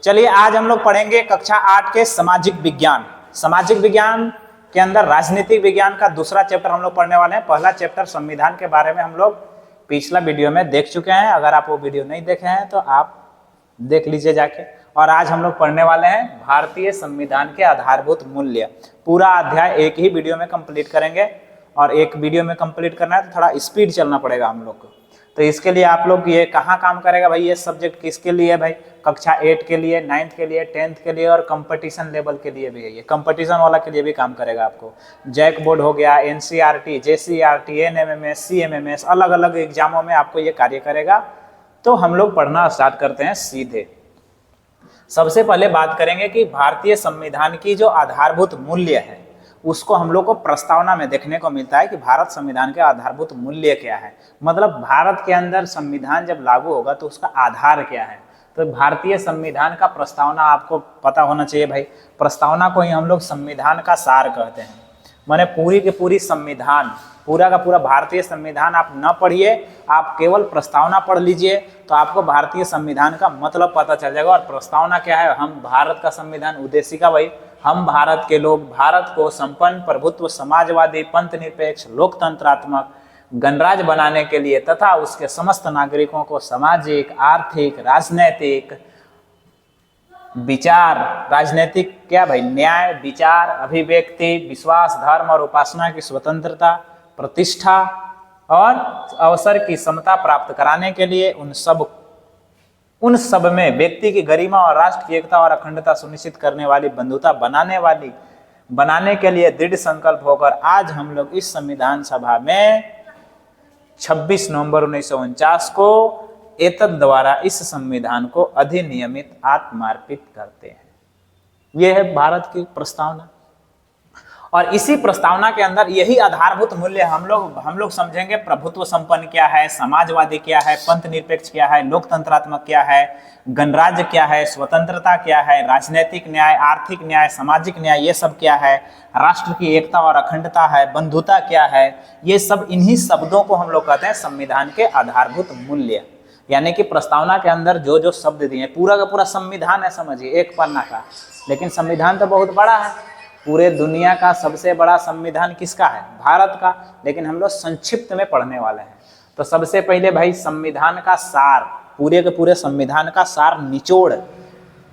चलिए आज हम लोग पढ़ेंगे कक्षा 8 के सामाजिक विज्ञान। सामाजिक विज्ञान के अंदर राजनीतिक विज्ञान का दूसरा चैप्टर हम लोग पढ़ने वाले हैं। पहला चैप्टर संविधान के बारे में हम लोग पिछला वीडियो में देख चुके हैं। अगर आप वो वीडियो नहीं देखे हैं तो आप देख लीजिए जाके। और आज हम लोग पढ़ने वाले हैं भारतीय संविधान के आधारभूत मूल्य। पूरा अध्याय एक ही वीडियो में कंप्लीट करेंगे और एक वीडियो में कंप्लीट करना है तो थोड़ा स्पीड चलना पड़ेगा हम लोग को। तो इसके लिए आप लोग ये कहाँ काम करेगा भाई, ये सब्जेक्ट किसके लिए है भाई? कक्षा 8 के लिए, 9th के लिए, 10th के लिए और कंपटीशन लेवल के लिए भी है। ये कंपटीशन वाला के लिए भी काम करेगा आपको। जैक बोर्ड हो गया, NCERT, JCERT, NMMS, CMMS, अलग अलग एग्जामों में आपको ये कार्य करेगा। तो हम लोग पढ़ना स्टार्ट करते हैं सीधे। सबसे पहले बात करेंगे कि भारतीय संविधान की जो आधारभूत मूल्य है उसको हम लोग को प्रस्तावना में देखने को मिलता है कि भारत संविधान के आधारभूत मूल्य क्या है। मतलब भारत के अंदर संविधान जब लागू होगा तो उसका आधार क्या है। तो भारतीय संविधान का प्रस्तावना आपको पता होना चाहिए भाई। प्रस्तावना को ही हम लोग संविधान का सार कहते हैं। माने पूरी की पूरी संविधान, पूरा का पूरा भारतीय संविधान आप न पढ़िए, आप केवल प्रस्तावना पढ़ लीजिए तो आपको भारतीय संविधान का मतलब पता चल जाएगा। और प्रस्तावना क्या है? हम भारत का संविधान, उद्देशिका भाई, हम भारत के लोग भारत को संपन्न, प्रभुत्व, समाजवादी, पंथ निरपेक्ष, लोकतंत्रात्मक गणराज्य बनाने के लिए तथा उसके समस्त नागरिकों को सामाजिक, आर्थिक, राजनैतिक विचार, राजनीतिक क्या भाई, न्याय, विचार, अभिव्यक्ति, विश्वास, धर्म और उपासना की स्वतंत्रता, प्रतिष्ठा और अवसर की समता प्राप्त कराने के लिए उन सब में व्यक्ति की गरिमा और राष्ट्र की एकता और अखंडता सुनिश्चित करने वाली बंधुता बनाने के लिए दृढ़ संकल्प होकर आज हम लोग इस संविधान सभा में 26 नवंबर 1949 को एतद द्वारा इस संविधान को अधिनियमित आत्मार्पित करते हैं। यह है भारत की प्रस्तावना। और इसी प्रस्तावना के अंदर यही आधारभूत मूल्य हम लोग समझेंगे। प्रभुत्व संपन्न क्या है, समाजवादी क्या है, पंथ निरपेक्ष क्या है, लोकतंत्रात्मक क्या है, गणराज्य क्या है, स्वतंत्रता क्या है, राजनीतिक न्याय, आर्थिक न्याय, सामाजिक न्याय, ये सब क्या है, राष्ट्र की एकता और अखंडता है, बंधुता क्या है। ये सब इन्हीं शब्दों को हम लोग कहते हैं संविधान के आधारभूत मूल्य। यानी कि प्रस्तावना के अंदर जो जो शब्द दिए, पूरा का पूरा संविधान है समझिए, एक पन्ना का। लेकिन संविधान तो बहुत बड़ा है। पूरे दुनिया का सबसे बड़ा संविधान किसका है? भारत का। लेकिन हम लोग संक्षिप्त में पढ़ने वाले हैं। तो सबसे पहले भाई संविधान का सार, पूरे के पूरे संविधान का सार, निचोड़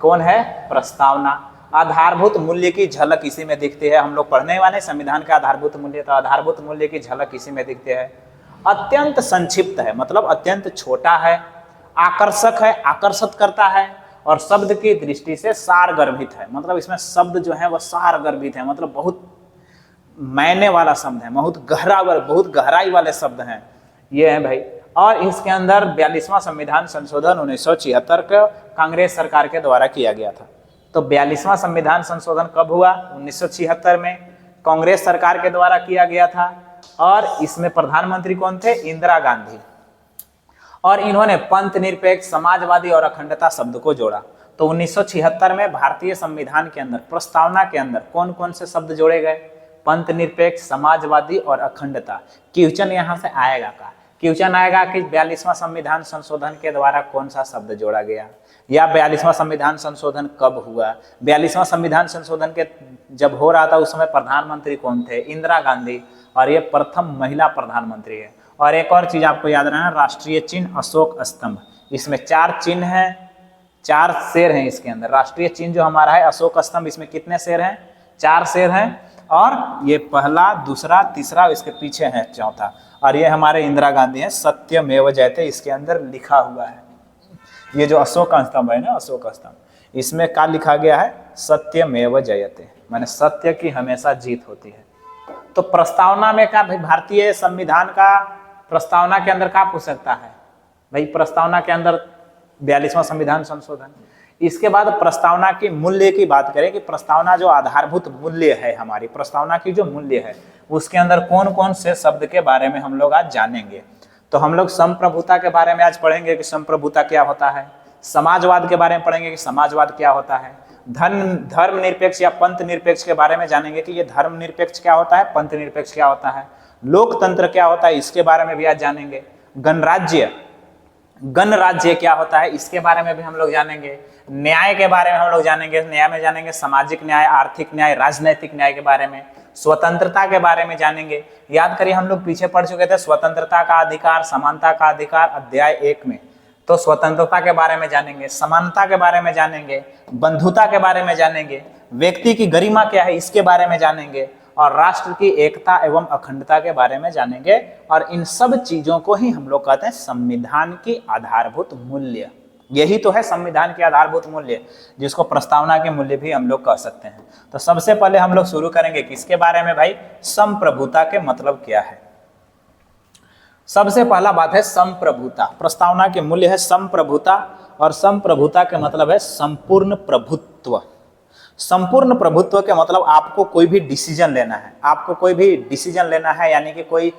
कौन है? प्रस्तावना। आधारभूत मूल्य की झलक इसी में दिखती है। हम लोग पढ़ने वाले संविधान का आधारभूत मूल्य, तो आधारभूत मूल्य की झलक इसी में दिखती है। अत्यंत संक्षिप्त है, मतलब अत्यंत छोटा है, आकर्षक है, आकर्षित करता है और शब्द की दृष्टि से सारगर्भित है। मतलब इसमें शब्द जो है वह सारगर्भित है, मतलब बहुत मायने वाला शब्द है, बहुत गहराई वाले शब्द हैं ये है भाई। और इसके अंदर 42वां संविधान संशोधन 1976 को कांग्रेस सरकार के द्वारा किया गया था। तो 42वां संविधान संशोधन कब हुआ? 1976 में कांग्रेस सरकार के द्वारा किया गया था। और इसमें प्रधानमंत्री कौन थे? इंदिरा गांधी। और इन्होंने पंथ निरपेक्ष, समाजवादी और अखंडता शब्द को जोड़ा। तो 1976 में भारतीय संविधान के अंदर, प्रस्तावना के अंदर कौन कौन से शब्द जोड़े गए? पंथ निरपेक्ष, समाजवादी और अखंडता। क्वेश्चन यहाँ से आएगा का? क्वेश्चन आएगा कि 42वां संविधान संशोधन के द्वारा कौन सा शब्द जोड़ा गया, या 42वां संविधान संशोधन कब हुआ? 42वां संविधान संशोधन के जब हो रहा था उस समय प्रधानमंत्री कौन थे? इंदिरा गांधी। और ये प्रथम महिला प्रधानमंत्री है। और एक और चीज आपको याद रखना, राष्ट्रीय चिन्ह अशोक स्तंभ। इसमें 4 चिन्ह हैं, 4 शेर हैं इसके अंदर। राष्ट्रीय चिन्ह जो हमारा है अशोक स्तंभ, इसमें कितने शेर हैं? 4 शेर हैं। और ये पहला, दूसरा, तीसरा, इसके पीछे है चौथा। और ये हमारे इंदिरा गांधी हैं, सत्यमेव जयते इसके अंदर लिखा हुआ है। ये जो अशोक स्तंभ है ना, अशोक स्तंभ, इसमें क्या लिखा गया है? सत्यमेव जयते, माने सत्य की हमेशा जीत होती है। तो प्रस्तावना में क्या भाई, भारतीय संविधान का प्रस्तावना के अंदर क्या पूछ सकता है भाई? प्रस्तावना के अंदर 42वां संविधान संशोधन। इसके बाद प्रस्तावना की मूल्य की बात करें कि प्रस्तावना जो आधारभूत मूल्य है, हमारी प्रस्तावना की जो मूल्य है उसके अंदर कौन कौन से शब्द के बारे में हम लोग आज जानेंगे। तो हम लोग संप्रभुता के बारे में आज पढ़ेंगे कि संप्रभुता क्या होता है। समाजवाद के बारे में पढ़ेंगे कि समाजवाद क्या होता है। धर्म निरपेक्ष या पंथ निरपेक्ष के बारे में जानेंगे कि ये धर्म निरपेक्ष क्या होता है, पंथ निरपेक्ष क्या होता है। लोकतंत्र क्या होता है, इसके बारे में भी आज जानेंगे। गणराज्य गणराज्य क्या होता है इसके बारे में भी हम लोग जानेंगे। न्याय के बारे में हम लोग जानेंगे, न्याय में जानेंगे सामाजिक न्याय, आर्थिक न्याय, राजनैतिक न्याय के बारे में। स्वतंत्रता के बारे में जानेंगे। याद करिए हम लोग पीछे पढ़ चुके थे स्वतंत्रता का अधिकार, समानता का अधिकार, अध्याय 1 में। तो स्वतंत्रता के बारे में जानेंगे, समानता के बारे में जानेंगे, बंधुता के बारे में जानेंगे, व्यक्ति की गरिमा क्या है इसके बारे में जानेंगे, और राष्ट्र की एकता एवं अखंडता के बारे में जानेंगे। और इन सब चीजों को ही हम लोग कहते हैं संविधान की आधारभूत मूल्य। यही तो है संविधान के आधारभूत मूल्य, जिसको प्रस्तावना के मूल्य भी हम लोग कह सकते हैं। तो सबसे पहले हम लोग शुरू करेंगे किसके बारे में भाई? संप्रभुता के मतलब क्या है। सबसे पहला बात है संप्रभुता। प्रस्तावना के मूल्य है संप्रभुता, और संप्रभुता के मतलब है संपूर्ण प्रभुत्व। संपूर्ण प्रभुत्व के मतलब आपको कोई भी डिसीजन लेना है, आपको कोई भी डिसीजन लेना है, यानी कि कोई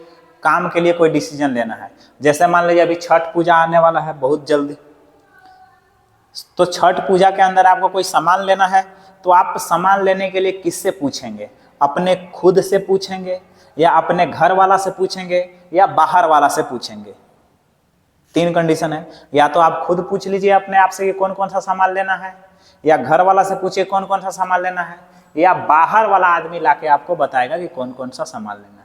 काम के लिए कोई डिसीजन लेना है। जैसे मान लीजिए अभी छठ पूजा आने वाला है बहुत जल्दी, तो छठ पूजा के अंदर आपको कोई सामान लेना है, तो आप सामान लेने के लिए किससे पूछेंगे? अपने खुद से पूछेंगे, या अपने घर वाला से पूछेंगे, या बाहर वाला से पूछेंगे। 3 कंडीशन है। या तो आप खुद पूछ लीजिए अपने आप से कि कौन कौन सा सामान लेना है, या घर वाला से पूछिए कौन कौन सा सामान लेना है, या बाहर वाला आदमी लाके आपको बताएगा कि कौन कौन सा सामान लेना है।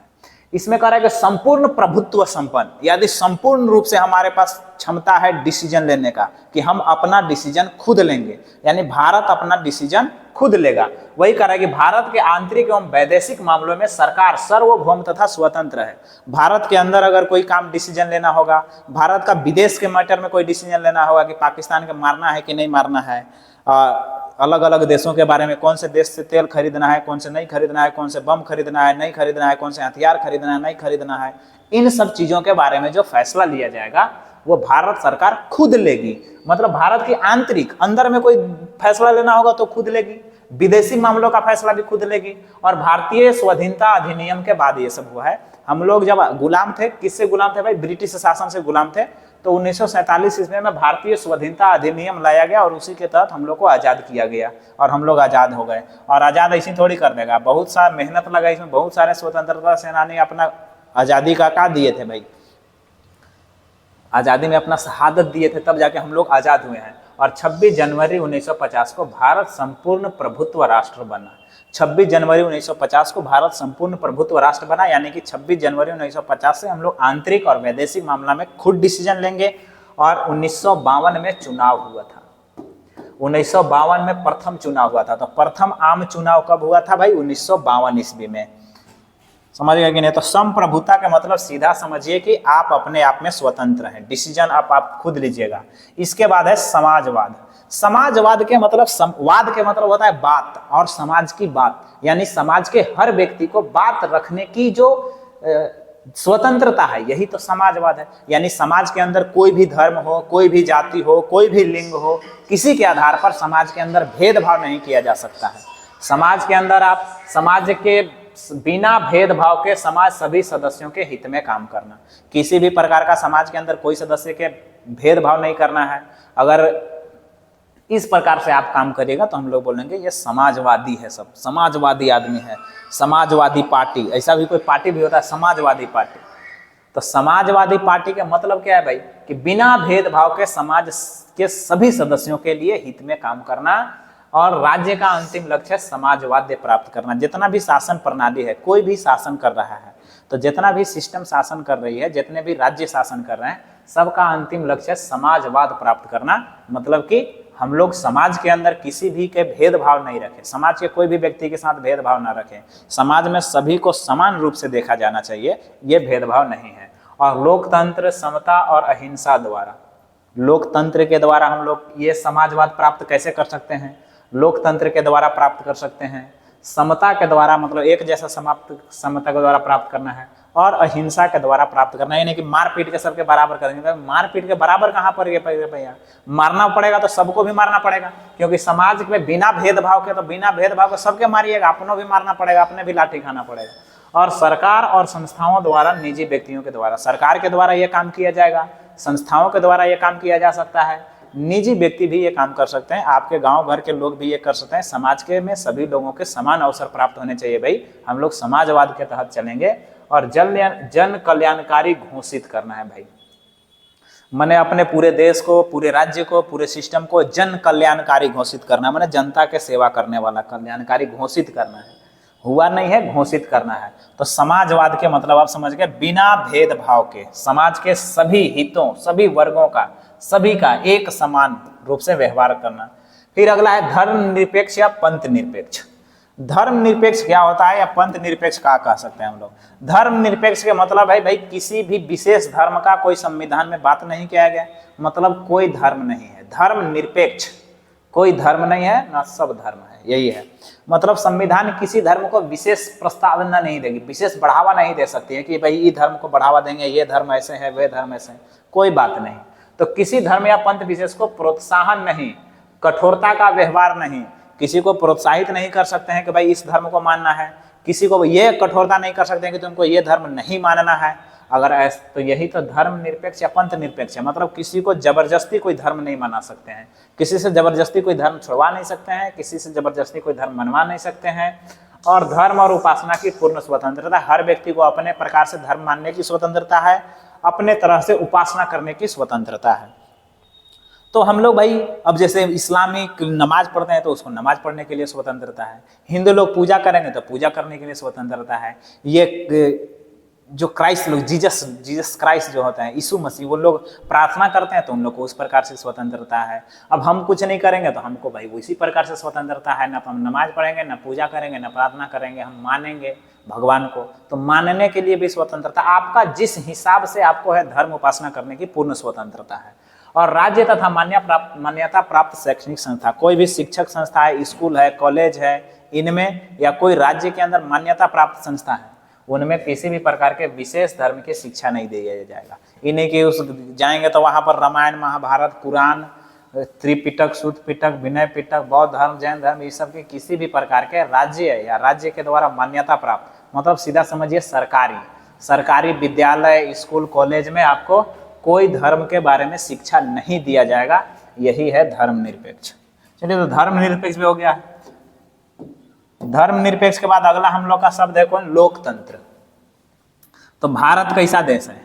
इसमें कह रहा है कि संपूर्ण प्रभुत्व संपन्न, यदि संपूर्ण रूप से हमारे पास क्षमता है डिसीजन लेने का, कि हम अपना डिसीजन खुद लेंगे, यानी भारत अपना डिसीजन खुद लेगा। वही कह रहा है कि भारत के आंतरिक एवं वैदेशिक मामलों में सरकार सार्वभौम तथा स्वतंत्र है। भारत के अंदर अगर कोई काम डिसीजन लेना होगा, भारत का विदेश के मैटर में कोई डिसीजन लेना होगा कि पाकिस्तान के मारना है कि नहीं मारना है, अलग अलग देशों के बारे में, कौन से देश से तेल खरीदना है, कौन से नहीं खरीदना है, कौन से बम खरीदना है नहीं खरीदना है, कौन से हथियार खरीदना है नहीं खरीदना है, इन सब चीजों के बारे में जो फैसला लिया जाएगा वो भारत सरकार खुद लेगी। मतलब भारत की आंतरिक अंदर में कोई फैसला लेना होगा तो खुद लेगी, विदेशी मामलों का फैसला भी खुद लेगी। और भारतीय स्वाधीनता अधिनियम के बाद ये सब हुआ है। हम लोग जब गुलाम थे, किससे गुलाम थे भाई? ब्रिटिश शासन से गुलाम थे। तो 1947 ईस्वी में भारतीय स्वाधीनता अधिनियम लाया गया, और उसी के तहत हम लोग को आज़ाद किया गया, और हम लोग आज़ाद हो गए। और आज़ाद ऐसी थोड़ी कर देगा, बहुत सारा मेहनत लगा इसमें, बहुत सारे स्वतंत्रता सेनानी अपना आज़ादी का दिए थे भाई, आज़ादी में अपना शहादत दिए थे, तब जाके हम लोग आज़ाद हुए हैं। और 26 जनवरी 1950 को भारत संपूर्ण प्रभुत्व राष्ट्र बना। 26 जनवरी 1950 को भारत संपूर्ण प्रभुत्व राष्ट्र बना, यानी कि 26 जनवरी 1950 से हम लोग आंतरिक और वैदेशिक मामला में खुद डिसीजन लेंगे। और 1952 में चुनाव हुआ था। 1952 में प्रथम चुनाव हुआ था। तो प्रथम आम चुनाव कब हुआ था भाई? 1952 ईस्वी में। समझ गए कि नहीं? तो संप्रभुता का मतलब सीधा समझिए कि आप अपने आप में स्वतंत्र हैं, डिसीजन आप खुद लीजिएगा। इसके बाद है समाजवाद। समाजवाद के मतलब वाद के मतलब होता है बात, और समाज की बात, यानी समाज के हर व्यक्ति को बात रखने की जो स्वतंत्रता है, यही तो समाजवाद है। यानी समाज के अंदर कोई भी धर्म हो, कोई भी जाति हो, कोई भी लिंग हो, किसी के आधार पर समाज के अंदर भेदभाव नहीं किया जा सकता है। समाज के अंदर आप समाज के बिना भेदभाव के समाज सभी सदस्यों के हित में काम करना, किसी भी प्रकार का समाज के अंदर कोई सदस्य के भेदभाव नहीं करना है। अगर इस प्रकार से आप काम करिएगा तो हम लोग बोलेंगे ये समाजवादी है, सब समाजवादी आदमी है, समाजवादी पार्टी। ऐसा भी कोई पार्टी भी होता है समाजवादी पार्टी। तो समाजवादी पार्टी का मतलब क्या है भाई? कि बिना भेदभाव के समाज के सभी सदस्यों के लिए हित में काम करना, और राज्य का अंतिम लक्ष्य है समाजवाद प्राप्त करना। जितना भी शासन प्रणाली है, कोई भी शासन कर रहा है, तो जितना भी सिस्टम शासन कर रही है, जितने भी राज्य शासन कर रहे हैं, सबका अंतिम लक्ष्य है समाजवाद प्राप्त करना। मतलब कि हम लोग समाज के अंदर किसी भी के भेदभाव नहीं रखें, समाज के कोई भी व्यक्ति के साथ भेदभाव ना रखें, समाज में सभी को समान रूप से देखा जाना चाहिए, ये भेदभाव नहीं है। और लोकतंत्र, समता और अहिंसा द्वारा, लोकतंत्र के द्वारा हम लोग ये समाजवाद प्राप्त कैसे कर सकते हैं? लोकतंत्र के द्वारा प्राप्त कर सकते हैं। समता के द्वारा मतलब एक जैसा समता के द्वारा प्राप्त करना है, और अहिंसा के द्वारा प्राप्त करना है, यानी कि मारपीट के सबके बराबर करेंगे। मारपीट के बराबर कहाँ पर भैया? मारना पड़ेगा तो सबको भी मारना पड़ेगा, क्योंकि समाज में बिना भेदभाव के, तो बिना भेदभाव के सबके मारिएगा, अपनों भी मारना पड़ेगा, अपने भी लाठी खाना पड़ेगा। और सरकार और संस्थाओं द्वारा, निजी व्यक्तियों के द्वारा, सरकार के द्वारा यह काम किया जाएगा, संस्थाओं के द्वारा यह काम किया जा सकता है, निजी व्यक्ति भी ये काम कर सकते हैं, आपके गांव घर के लोग भी ये कर सकते हैं। समाज के में सभी लोगों के समान अवसर प्राप्त होने चाहिए भाई। हम लोग समाजवाद के तहत चलेंगे। और जन कल्याणकारी घोषित करना है भाई। मैंने अपने पूरे देश को, पूरे राज्य को, पूरे सिस्टम को जन कल्याणकारी घोषित करना है, मैंने जनता के सेवा करने वाला कल्याणकारी घोषित करना है, हुआ नहीं है, घोषित करना है। तो समाजवाद के मतलब आप समझ गए, बिना भेदभाव के समाज के सभी हितों, सभी वर्गों का, सभी का एक समान रूप से व्यवहार करना। फिर अगला है धर्मनिरपेक्ष या पंथ निरपेक्ष। धर्मनिरपेक्ष क्या होता है या पंथ निरपेक्ष क्या कह सकते हैं हम लोग? धर्मनिरपेक्ष के मतलब है भाई किसी भी विशेष धर्म का कोई संविधान में बात नहीं किया गया, मतलब कोई धर्म नहीं है। धर्मनिरपेक्ष, कोई धर्म नहीं है ना सब धर्म है, यही है मतलब। संविधान किसी धर्म को विशेष प्रस्तावना नहीं देगी, विशेष बढ़ावा नहीं दे सकती है कि भाई ये धर्म को बढ़ावा देंगे, ये धर्म ऐसे है, वे धर्म ऐसे हैं, कोई बात नहीं। तो किसी धर्म या पंथ विशेष को प्रोत्साहन नहीं, कठोरता का व्यवहार नहीं, किसी को प्रोत्साहित नहीं कर सकते हैं कि भाई इस धर्म को मानना है, किसी को ये कठोरता नहीं कर सकते हैं कि तुमको ये धर्म नहीं मानना है। अगर ऐसा तो यही तो धर्म निरपेक्ष या पंथ निरपेक्ष है, मतलब किसी को जबरदस्ती कोई धर्म नहीं मना सकते हैं, किसी से जबरदस्ती कोई धर्म छुड़वा नहीं सकते हैं, किसी से जबरदस्ती कोई धर्म मनवा नहीं सकते हैं। और धर्म और उपासना की पूर्ण स्वतंत्रता, हर व्यक्ति को अपने प्रकार से धर्म मानने की स्वतंत्रता है, अपने तरह से उपासना करने की स्वतंत्रता है। तो हम लोग भाई अब जैसे इस्लामिक नमाज पढ़ते हैं तो उसको नमाज पढ़ने के लिए स्वतंत्रता है, हिंदू लोग पूजा करेंगे तो पूजा करने के लिए स्वतंत्रता है। ये जो क्राइस्ट लोग, जीसस क्राइस्ट जो होते हैं, यीशु मसीह, वो लोग प्रार्थना करते हैं तो उन लोग को उस प्रकार से स्वतंत्रता है। अब हम कुछ नहीं करेंगे तो हमको भाई उसी प्रकार से स्वतंत्रता है, ना तो हम नमाज पढ़ेंगे, ना पूजा करेंगे, ना प्रार्थना करेंगे, हम मानेंगे भगवान को, तो मानने के लिए भी स्वतंत्रता। आपका जिस हिसाब से आपको है धर्म उपासना करने की पूर्ण स्वतंत्रता है। और राज्य तथा मान्यता प्राप्त शैक्षणिक संस्था, कोई भी शिक्षक संस्था है, स्कूल है, कॉलेज है, इनमें या कोई राज्य के अंदर मान्यता प्राप्त संस्था है, उनमें किसी भी प्रकार के विशेष धर्म की शिक्षा नहीं दिया जाएगा। इन्हीं के उस जाएंगे तो वहां पर रामायण, महाभारत, पुराण, त्रिपिटक, शुद्ध पिटक, विनय पिटक, बौद्ध धर्म, जैन धर्म, ये सब के किसी भी प्रकार के राज्य या राज्य के द्वारा मान्यता प्राप्त, मतलब सीधा समझिए सरकारी विद्यालय, स्कूल, कॉलेज में आपको कोई धर्म के बारे में शिक्षा नहीं दिया जाएगा। यही है धर्मनिरपेक्ष। चलिए, तो धर्मनिरपेक्ष भी हो गया। धर्मनिरपेक्ष के बाद अगला हम लोग का शब्द है कौन? लोकतंत्र। तो भारत कैसा देश है?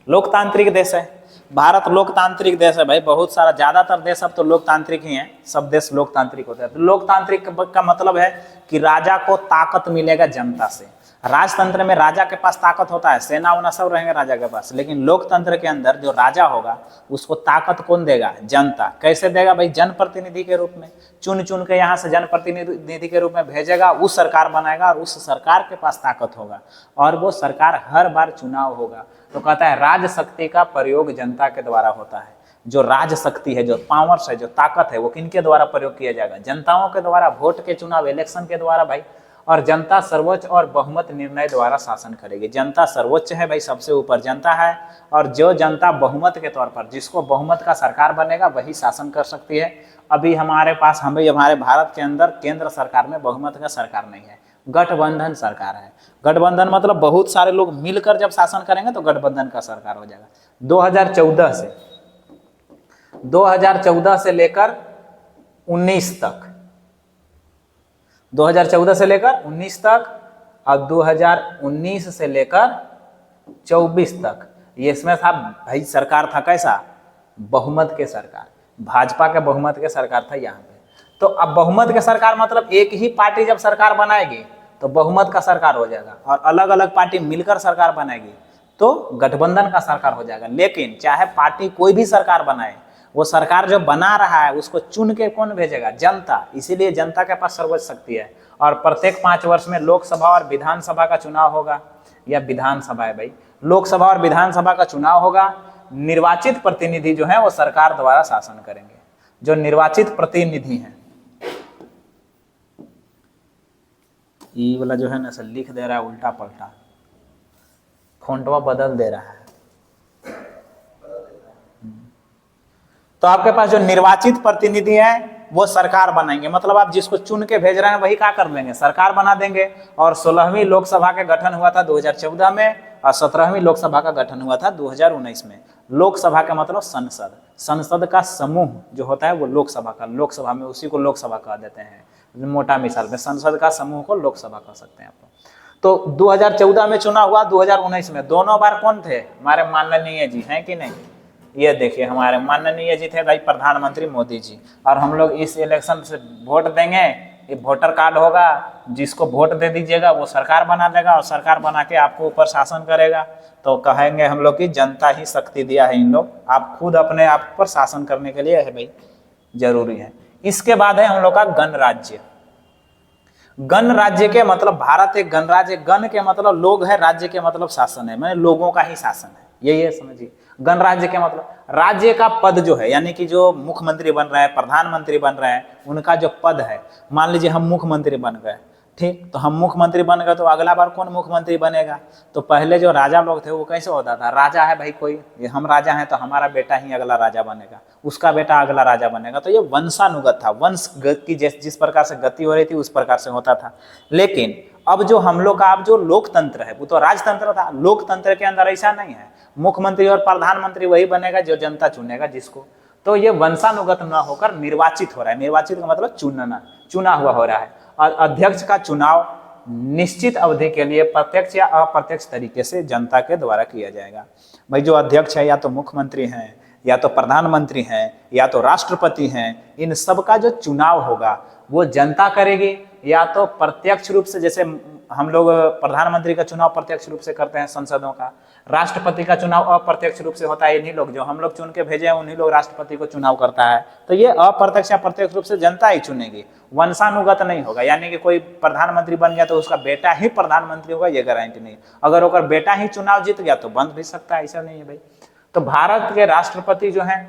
लोकतांत्रिक देश है। भारत लोकतांत्रिक देश है भाई, बहुत सारा, ज्यादातर देश अब तो लोकतांत्रिक ही हैं, सब देश लोकतांत्रिक होते हैं। तो लोकतांत्रिक का मतलब है कि राजा को ताकत मिलेगा जनता से। राजतंत्र में राजा के पास ताकत होता है, सेना वना सब रहेंगे राजा के पास, लेकिन लोकतंत्र के अंदर जो राजा होगा उसको ताकत कौन देगा? जनता। कैसे देगा भाई? जनप्रतिनिधि के रूप में चुन के यहाँ से जनप्रतिनिधि के रूप में भेजेगा, उस सरकार बनाएगा और उस सरकार के पास ताकत होगा और वो सरकार हर बार चुनाव होगा। तो कहता है राज शक्ति का प्रयोग जनता के द्वारा होता है। जो राज शक्ति है, जो पावर्स है, जो ताकत है, वो किनके द्वारा प्रयोग किया जाएगा? जनताओं के द्वारा, वोट के चुनाव, इलेक्शन के द्वारा भाई। और जनता सर्वोच्च और बहुमत निर्णय द्वारा शासन करेगी। जनता सर्वोच्च है भाई, सबसे ऊपर जनता है, और जो जनता बहुमत के तौर पर, जिसको बहुमत का सरकार बनेगा वही शासन कर सकती है। अभी हमारे पास, हमारे भारत के अंदर केंद्र सरकार में बहुमत का सरकार नहीं है, गठबंधन सरकार है। गठबंधन मतलब बहुत सारे लोग मिलकर जब शासन करेंगे तो गठबंधन का सरकार हो जाएगा। 2014 से लेकर 19 तक, 2014 से लेकर 19 तक और 2019 से लेकर 24 तक, ये इसमें था भाई सरकार था कैसा? बहुमत के सरकार, भाजपा के बहुमत के सरकार था यहाँ पे। तो अब बहुमत के सरकार मतलब एक ही पार्टी जब सरकार बनाएगी तो बहुमत का सरकार हो जाएगा, और अलग अलग पार्टी मिलकर सरकार बनाएगी तो गठबंधन का सरकार हो जाएगा। लेकिन चाहे पार्टी कोई भी सरकार बनाए, वो सरकार जो बना रहा है उसको चुन के कौन भेजेगा? जनता। इसीलिए जनता के पास सर्वोच्च शक्ति है। और प्रत्येक 5 वर्ष में लोकसभा और विधानसभा का चुनाव होगा, या विधानसभा है भाई, लोकसभा और विधानसभा का चुनाव होगा। निर्वाचित प्रतिनिधि जो है वो सरकार द्वारा शासन करेंगे। जो निर्वाचित प्रतिनिधि हैं, ये वाला जो है ना सर लिख दे रहा है उल्टा पलटा, फोंटवा बदल दे रहा है। तो आपके पास जो निर्वाचित प्रतिनिधि हैं वो सरकार बनाएंगे, मतलब आप जिसको चुन के भेज रहे हैं वही क्या कर देंगे? सरकार बना देंगे। और 16वीं लोकसभा का गठन हुआ था 2014 में, और 17वीं लोकसभा का गठन हुआ था 2019 में। लोकसभा का मतलब संसद, संसद का समूह जो होता है वो लोकसभा का, लोकसभा में उसी को लोकसभा कह देते हैं मोटा मिसाल में। संसद का समूह को लोकसभा कह सकते हैं आप। तो 2014 में चुनाव हुआ, 2019 में, दोनों बार कौन थे? हमारे माननीय जी हैं कि नहीं? ये देखिए हमारे माननीय जी थे भाई प्रधानमंत्री मोदी जी, और हम लोग इस इलेक्शन से वोट देंगे, ये वोटर कार्ड होगा, जिसको वोट दे दीजिएगा वो सरकार बना देगा, और सरकार बना के आपको ऊपर शासन करेगा। तो कहेंगे हम लोग की जनता ही शक्ति दिया है इन लोग, आप खुद अपने आप पर शासन करने के लिए है भाई, जरूरी है। इसके बाद है हम लोग का गणराज्य। गणराज्य के मतलब भारत एक गणराज्य, गण के मतलब लोग है, राज्य के मतलब शासन है, मैंने लोगों का ही शासन है, यही समझिए। गणराज्य के मतलब राज्य का पद जो है, यानी कि जो मुख्यमंत्री बन रहे हैं, प्रधानमंत्री बन रहे हैं, उनका जो पद है, मान लीजिए हम मुख्यमंत्री बन गए, ठीक, तो हम मुख्यमंत्री बन गए, तो अगला बार कौन मुख्यमंत्री बनेगा? तो पहले जो राजा लोग थे वो कैसे होता था, राजा है भाई कोई, हम राजा हैं तो हमारा बेटा ही अगला राजा बनेगा, उसका बेटा अगला राजा बनेगा, तो ये वंशानुगत था, वंश की जिस प्रकार से गति हो रही थी उस प्रकार से होता था। लेकिन अब जो हम लोग का अब जो लोकतंत्र है वो तो राजतंत्र था, लोकतंत्र के अंदर ऐसा नहीं है, मुख्यमंत्री और प्रधानमंत्री वही बनेगा जो जनता चुनेगा जिसको। तो ये वंशानुगत न होकर निर्वाचित हो रहा है, निर्वाचित का मतलब चुनना, चुना हुआ हो रहा है। और अध्यक्ष का चुनाव निश्चित अवधि के लिए प्रत्यक्ष या अप्रत्यक्ष तरीके से जनता के द्वारा किया जाएगा। भाई जो अध्यक्ष है या तो मुख्यमंत्री हैं, या तो प्रधानमंत्री हैं, या तो राष्ट्रपति हैं, इन सब का जो चुनाव होगा वो जनता करेगी, या तो प्रत्यक्ष रूप से, जैसे हम लोग प्रधानमंत्री का चुनाव प्रत्यक्ष रूप से करते हैं संसदों का, राष्ट्रपति का चुनाव अप्रत्यक्ष रूप से होता है, इन्हीं लोग जो हम लोग चुन के भेजे हैं उन्हीं लोग राष्ट्रपति को चुनाव करता है। तो ये अप्रत्यक्ष या प्रत्यक्ष रूप से जनता ही चुनेगी, वंशानुगत नहीं होगा, यानी कि कोई प्रधानमंत्री बन गया तो उसका बेटा ही प्रधानमंत्री होगा, ये गारंटी नहीं। अगर ओकर बेटा ही चुनाव जीत गया तो बन भी सकता है, ऐसा नहीं है भाई। तो भारत के राष्ट्रपति जो है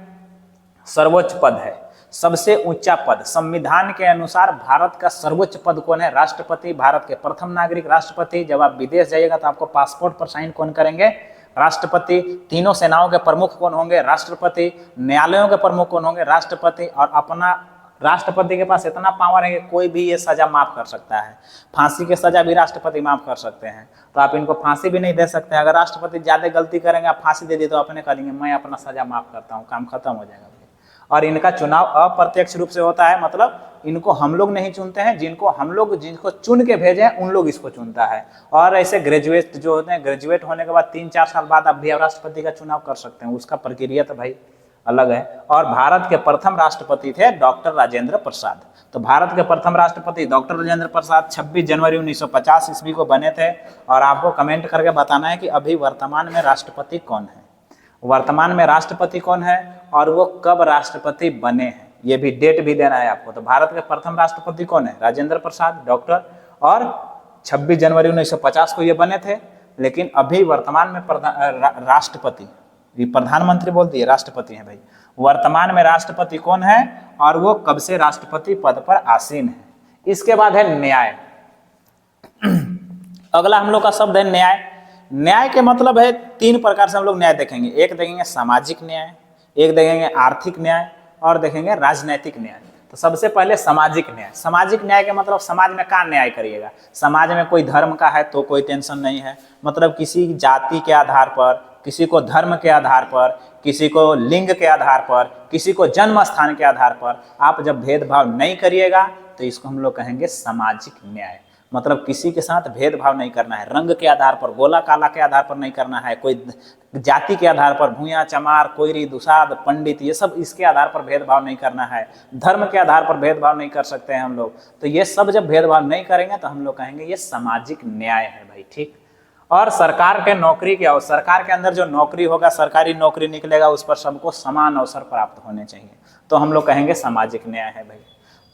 सर्वोच्च पद है, सबसे ऊंचा पद। संविधान के अनुसार भारत का सर्वोच्च पद कौन है? राष्ट्रपति, भारत के प्रथम नागरिक राष्ट्रपति। जब आप विदेश जाइएगा तो आपको पासपोर्ट पर साइन कौन करेंगे? राष्ट्रपति। तीनों सेनाओं के प्रमुख कौन होंगे? राष्ट्रपति। न्यायालयों के प्रमुख कौन होंगे? राष्ट्रपति। और अपना राष्ट्रपति के पास इतना पावर है कि कोई भी ये सजा माफ कर सकता है, फांसी की सजा भी राष्ट्रपति माफ कर सकते हैं। तो आप इनको फांसी भी नहीं दे सकते। अगर राष्ट्रपति ज्यादा गलती करेंगे, आप फांसी दे दी तो अपने करेंगे मैं अपना सजा माफ करता हूँ, काम खत्म हो जाएगा। और इनका चुनाव अप्रत्यक्ष रूप से होता है, मतलब इनको हम लोग नहीं चुनते हैं, जिनको चुन के भेजे हैं उन लोग इसको चुनता है। और ऐसे ग्रेजुएट जो होते हैं, ग्रेजुएट होने के बाद 3-4 साल बाद आप भी राष्ट्रपति का चुनाव कर सकते हैं, उसका प्रक्रिया तो भाई अलग है। और भारत के प्रथम राष्ट्रपति थे डॉक्टर राजेंद्र प्रसाद। तो भारत के प्रथम राष्ट्रपति डॉक्टर राजेंद्र प्रसाद 26 जनवरी 1950 ईस्वी को बने थे। और आपको कमेंट करके बताना है कि अभी वर्तमान में राष्ट्रपति कौन है, वर्तमान में राष्ट्रपति कौन है और वो कब राष्ट्रपति बने हैं, ये भी डेट भी देना है आपको। तो भारत के प्रथम राष्ट्रपति कौन है? राजेंद्र प्रसाद डॉक्टर, और 26 जनवरी 1950 को ये बने थे। लेकिन अभी वर्तमान में राष्ट्रपति, प्रधानमंत्री बोल दिए, राष्ट्रपति हैं भाई। वर्तमान में राष्ट्रपति कौन है और वो कब से राष्ट्रपति पद पर आसीन है। इसके बाद है न्याय। अगला हम लोग का शब्द है न्याय। न्याय के मतलब है 3 प्रकार से हम लोग न्याय देखेंगे। एक देखेंगे सामाजिक न्याय, एक देखेंगे आर्थिक न्याय, और देखेंगे राजनैतिक न्याय। तो सबसे पहले सामाजिक न्याय। सामाजिक न्याय के मतलब समाज में क्या न्याय करिएगा? समाज में कोई धर्म का है तो कोई टेंशन नहीं है, मतलब किसी जाति के आधार पर, किसी को धर्म के आधार पर, किसी को लिंग के आधार पर, किसी को जन्म स्थान के आधार पर आप जब भेदभाव नहीं करिएगा तो इसको हम लोग कहेंगे सामाजिक न्याय। मतलब किसी के साथ भेदभाव नहीं करना है, रंग के आधार पर, गोला काला के आधार पर नहीं करना है, कोई जाति के आधार पर, भूया चमार, कोयरी, दुसाद, पंडित, ये सब इसके आधार पर भेदभाव नहीं करना है, धर्म के आधार पर भेदभाव नहीं कर सकते हैं हम लोग। तो ये सब जब भेदभाव नहीं करेंगे तो हम लोग कहेंगे ये सामाजिक न्याय है भाई, ठीक। और सरकार के नौकरी क्या हो, सरकार के अंदर जो नौकरी होगा, सरकारी नौकरी निकलेगा, उस पर सबको समान अवसर प्राप्त होने चाहिए, तो हम लोग कहेंगे सामाजिक न्याय है भाई।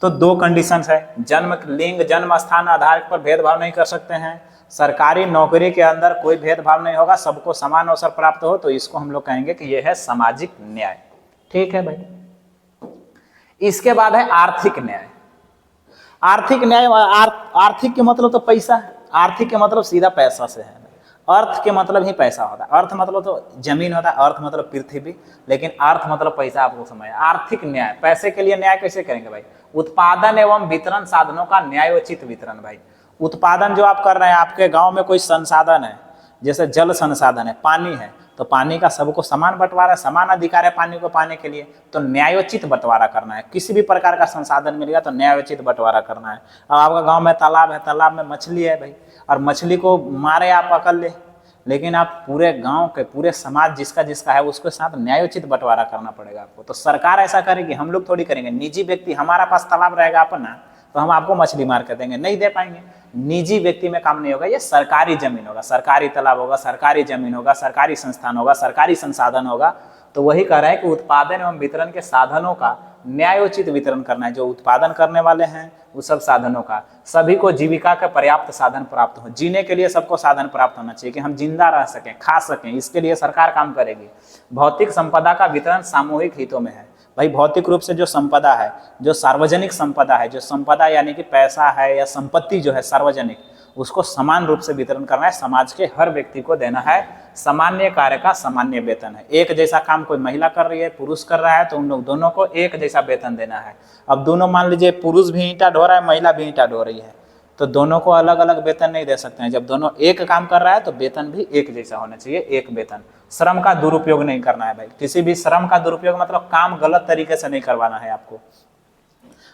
तो 2 कंडीशंस है, जन्म, लिंग, जन्म स्थान आधार पर भेदभाव नहीं कर सकते हैं, सरकारी नौकरी के अंदर कोई भेदभाव नहीं होगा, सबको समान अवसर प्राप्त हो, तो इसको हम लोग कहेंगे कि यह है सामाजिक न्याय, ठीक है भाई। इसके बाद है आर्थिक न्याय। आर्थिक न्याय, आर्थिक के मतलब तो पैसा है, आर्थिक के मतलब सीधा पैसा से है। अर्थ के मतलब ही पैसा होता है, अर्थ मतलब तो जमीन होता है, अर्थ मतलब पृथ्वी, लेकिन अर्थ मतलब पैसा, आपको समझ। आर्थिक न्याय, पैसे के लिए न्याय कैसे करेंगे भाई? उत्पादन एवं वितरण साधनों का न्यायोचित वितरण भाई। उत्पादन जो आप कर रहे हैं, आपके गांव में कोई संसाधन है, जैसे जल संसाधन है, पानी है, तो पानी का सबको समान बंटवारा, समान अधिकार है पानी को पाने के लिए, तो न्यायोचित बंटवारा करना है। किसी भी प्रकार का संसाधन मिलेगा तो न्यायोचित बंटवारा करना है। अब आपका गांव में तालाब है, तालाब में मछली है भाई, और मछली को मारे आप पकड़ ले, लेकिन आप पूरे गांव के पूरे समाज जिसका जिसका है उसके साथ न्यायोचित बंटवारा करना पड़ेगा आपको। तो सरकार ऐसा करेगी, हम लोग थोड़ी करेंगे। निजी व्यक्ति, हमारा पास तालाब रहेगा अपना तो हम आपको मछली मार कर देंगे, नहीं दे पाएंगे। निजी व्यक्ति में काम नहीं होगा, ये सरकारी जमीन होगा, सरकारी तालाब होगा, सरकारी जमीन होगा, सरकारी संस्थान होगा, सरकारी संसाधन होगा। तो वही कह रहा है कि उत्पादन एवं वितरण के साधनों का न्यायोचित वितरण करना है। जो उत्पादन करने वाले हैं वो सब साधनों का, सभी को जीविका का पर्याप्त साधन प्राप्त हो, जीने के लिए सबको साधन प्राप्त होना चाहिए कि हम जिंदा रह सकें, खा सकें, इसके लिए सरकार काम करेगी। भौतिक संपदा का वितरण सामूहिक हितों में है। भाई भौतिक रूप से जो संपदा है, जो सार्वजनिक संपदा है, जो संपदा यानी कि पैसा है या संपत्ति जो है सार्वजनिक, उसको समान रूप से वितरण करना है, समाज के हर व्यक्ति को देना है। सामान्य कार्य का सामान्य वेतन है। एक जैसा काम कोई महिला कर रही है, पुरुष कर रहा है, तो उन लोग दोनों को एक जैसा वेतन देना है। अब दोनों मान लीजिए पुरुष भी ईंटा ढो रहा है, महिला भी ईंटा ढो रही है, तो दोनों को अलग अलग वेतन नहीं दे सकते हैं। जब दोनों एक काम कर रहा है तो वेतन भी एक जैसा होना चाहिए, एक वेतन। श्रम का दुरुपयोग नहीं करना है भाई, किसी भी श्रम का दुरुपयोग मतलब काम गलत तरीके से नहीं करवाना है आपको।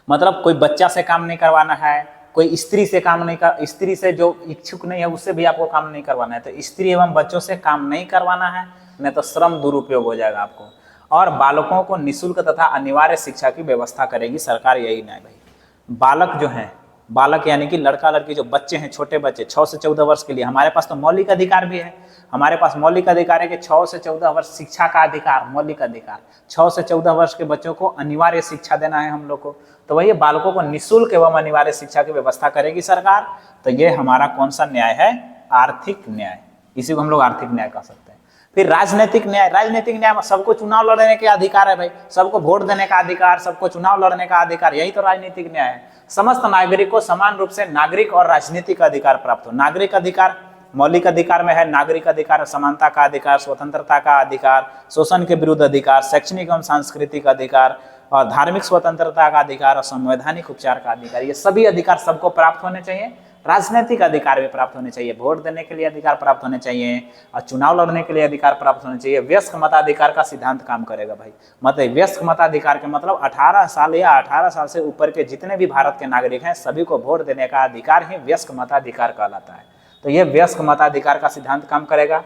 मतलब कोई बच्चा से काम नहीं करवाना है, कोई स्त्री से काम नहीं कर, स्त्री से जो इच्छुक नहीं है उससे भी आपको काम नहीं करवाना है। तो स्त्री एवं बच्चों से काम नहीं करवाना है, नहीं तो श्रम दुरुपयोग हो जाएगा आपको। और बालकों को निःशुल्क तथा अनिवार्य शिक्षा की व्यवस्था करेगी सरकार, यही नहीं भाई। बालक जो हैं, बालक यानी कि लड़का लड़की जो बच्चे हैं, छोटे बच्चे 6 से 14 वर्ष के लिए हमारे पास तो मौलिक अधिकार भी है। हमारे पास मौलिक अधिकार है कि 6 से 14 वर्ष शिक्षा का अधिकार, मौलिक अधिकार। 6 से 14 वर्ष के बच्चों को अनिवार्य शिक्षा देना है हम लोग को। तो वही बालकों को निःशुल्क एवं अनिवार्य शिक्षा की व्यवस्था करेगी सरकार। तो ये हमारा कौन सा न्याय है? आर्थिक न्याय। इसी को हम लोग आर्थिक न्याय कह सकते हैं। फिर राजनीतिक न्याय। राजनीतिक न्याय में सबको चुनाव लड़ने के अधिकार है भाई, सबको वोट देने का अधिकार, सबको चुनाव लड़ने का अधिकार, यही तो राजनीतिक न्याय है। समस्त नागरिक को समान रूप से नागरिक और राजनीतिक अधिकार प्राप्त हो। नागरिक अधिकार मौलिक अधिकार में है, नागरिक अधिकार समानता का अधिकार, स्वतंत्रता का अधिकार, शोषण के विरुद्ध अधिकार, शैक्षणिक एवं सांस्कृतिक अधिकार और धार्मिक स्वतंत्रता का अधिकार और संवैधानिक उपचार का अधिकार। ये सभी अधिकार सबको प्राप्त होने चाहिए। राजनीतिक अधिकार भी प्राप्त होने चाहिए, वोट देने के लिए अधिकार प्राप्त होने चाहिए और चुनाव लड़ने के लिए अधिकार प्राप्त होने चाहिए। वयस्क मताधिकार का सिद्धांत काम करेगा भाई। मतलब वयस्क मताधिकार के मतलब 18 साल या 18 साल से ऊपर के जितने भी भारत के नागरिक हैं सभी को वोट देने का अधिकार ही वयस्क मताधिकार कहलाता है। तो ये वयस्क मताधिकार का सिद्धांत काम करेगा।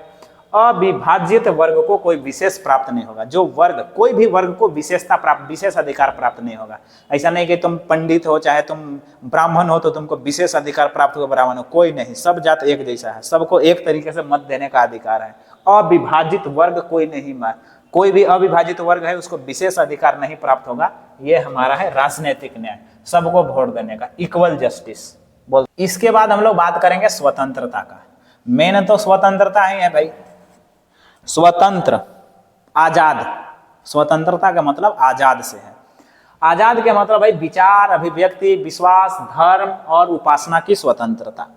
अविभाजित वर्ग को कोई विशेष प्राप्त नहीं होगा। जो वर्ग, कोई भी वर्ग को विशेषता प्राप्त, विशेष अधिकार प्राप्त नहीं होगा। ऐसा नहीं कि तुम पंडित हो चाहे तुम ब्राह्मण हो तो तुमको विशेष अधिकार प्राप्त हो, ब्राह्मण हो, कोई नहीं। सब जात एक जैसा है, सबको एक तरीके से मत देने का अधिकार है। अविभाजित वर्ग कोई नहीं, कोई भी अविभाजित वर्ग है उसको विशेष अधिकार नहीं प्राप्त होगा। ये हमारा है राजनीतिक न्याय, सबको वोट देने का, इक्वल जस्टिस बोल। इसके बाद हम लोग बात करेंगे स्वतंत्रता का। मेन तो स्वतंत्रता ही है भाई, स्वतंत्र, आजाद। स्वतंत्रता का मतलब आजाद से है। आजाद के मतलब भाई विचार, अभिव्यक्ति, विश्वास, धर्म और उपासना की स्वतंत्रता।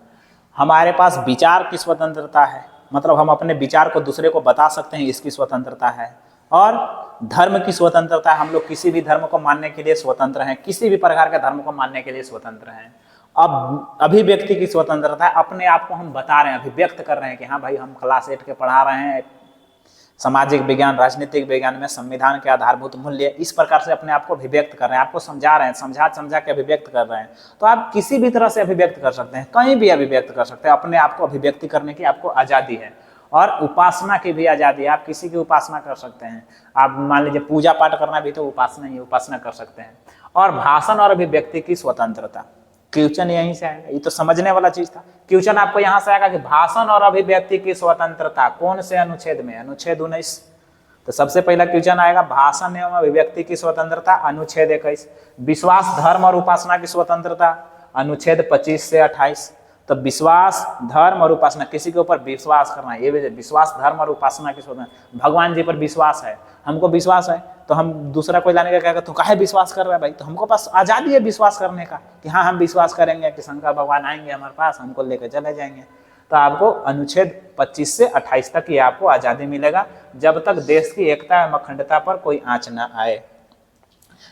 हमारे पास विचार की स्वतंत्रता है, मतलब हम अपने विचार को दूसरे को बता सकते हैं, इसकी स्वतंत्रता है। और धर्म की स्वतंत्रता, हम लोग किसी भी धर्म को मानने के लिए स्वतंत्र हैं, किसी भी प्रकार के धर्म को मानने के लिए स्वतंत्र हैं। अब अभिव्यक्ति की स्वतंत्रता है, अपने आप को हम बता रहे हैं, अभिव्यक्त कर रहे हैं कि हाँ भाई हम क्लास 8 के पढ़ा रहे हैं, सामाजिक विज्ञान, राजनीतिक विज्ञान में संविधान के आधारभूत मूल्य, इस प्रकार से अपने आप को अभिव्यक्त कर रहे हैं, आपको समझा रहे हैं, समझा के अभिव्यक्त कर रहे हैं। तो आप किसी भी तरह से अभिव्यक्त कर सकते हैं, कहीं भी अभिव्यक्त कर सकते हैं, अपने आप को अभिव्यक्ति करने की आपको आज़ादी है। और उपासना की भी आज़ादी है, आप किसी की उपासना कर सकते हैं। आप मान लीजिए पूजा पाठ करना भी तो उपासना ही, उपासना कर सकते हैं। और भाषण और अभिव्यक्ति की स्वतंत्रता, क्वेश्चन यहीं से आएगा, ये तो समझने वाला चीज था। क्वेश्चन आपको यहाँ से आएगा कि भाषण और अभिव्यक्ति की स्वतंत्रता कौन से अनुच्छेद में? अनुच्छेद 19। तो सबसे पहला क्वेश्चन आएगा भाषण एवं अभिव्यक्ति की स्वतंत्रता, अनुच्छेद 21। विश्वास, धर्म और उपासना की स्वतंत्रता, अनुच्छेद 25 से 28। तो विश्वास, धर्म और उपासना, किसी के ऊपर विश्वास करना है, ये विश्वास, धर्म और उपासना की स्वतंत्रता। भगवान जी पर विश्वास है, हमको विश्वास है, तो हम दूसरा कोई लाने का कहेगा तो काहे विश्वास कर रहा है भाई? तो हमको पास आजादी है विश्वास करने का कि हाँ हम विश्वास करेंगे कि शंकर भगवान आएंगे हमारे पास, हमको लेकर चले जाएंगे। तो आपको अनुच्छेद 25 से 28 तक ये आपको आजादी मिलेगा, जब तक देश की एकता एवं अखंडता पर कोई आंच ना आए।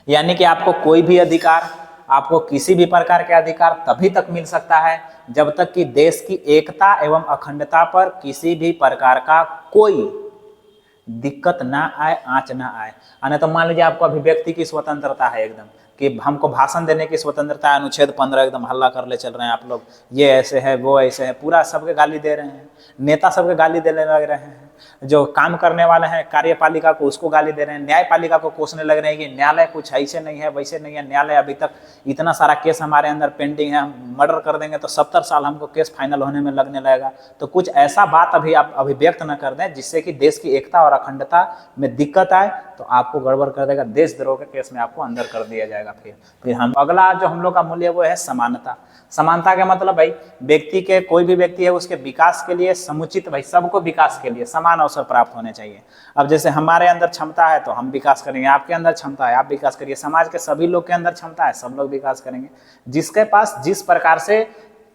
यानी कि आपको कोई भी अधिकार, आपको किसी भी प्रकार के अधिकार तभी तक मिल सकता है जब तक कि देश की एकता एवं अखंडता पर किसी भी प्रकार का कोई दिक्कत ना आए, आंच ना आए। तो मान लीजिए आपको अभिव्यक्ति की स्वतंत्रता है एकदम, कि हमको भाषण देने की स्वतंत्रता है, अनुच्छेद 15 एकदम हल्ला कर ले चल रहे हैं आप लोग, ये ऐसे है वो ऐसे है, पूरा सबके गाली दे रहे हैं, नेता सबके गाली देने लग रहे हैं, जो काम करने वाले हैं कार्यपालिका को उसको गाली दे रहे हैं, न्यायपालिका को कोसने लग रहे हैं कि न्यायालय कुछ ऐसे नहीं है वैसे नहीं है, न्यायालय अभी तक इतना सारा केस हमारे अंदर पेंडिंग है, हम मर्डर कर देंगे तो 70 साल हमको केस फाइनल होने में लगने लगेगा। तो कुछ ऐसा बात अभी आप अभिव्यक्त न कर दें जिससे कि देश की एकता और अखंडता में दिक्कत आए, तो आपको गड़बड़ कर देगा, देशद्रोह के केस में आपको अंदर कर दिया जाएगा। फिर हम अगला जो हम लोग का मूल्य वो है समानता। समानता का मतलब भाई व्यक्ति के, कोई भी व्यक्ति है उसके विकास के लिए समुचित, भाई सबको विकास के लिए समान अवसर प्राप्त होने चाहिए। अब जैसे हमारे अंदर क्षमता है तो हम विकास करेंगे, आपके अंदर क्षमता है आप विकास करिए, समाज के सभी लोग के अंदर क्षमता है सब लोग विकास करेंगे। जिसके पास जिस प्रकार से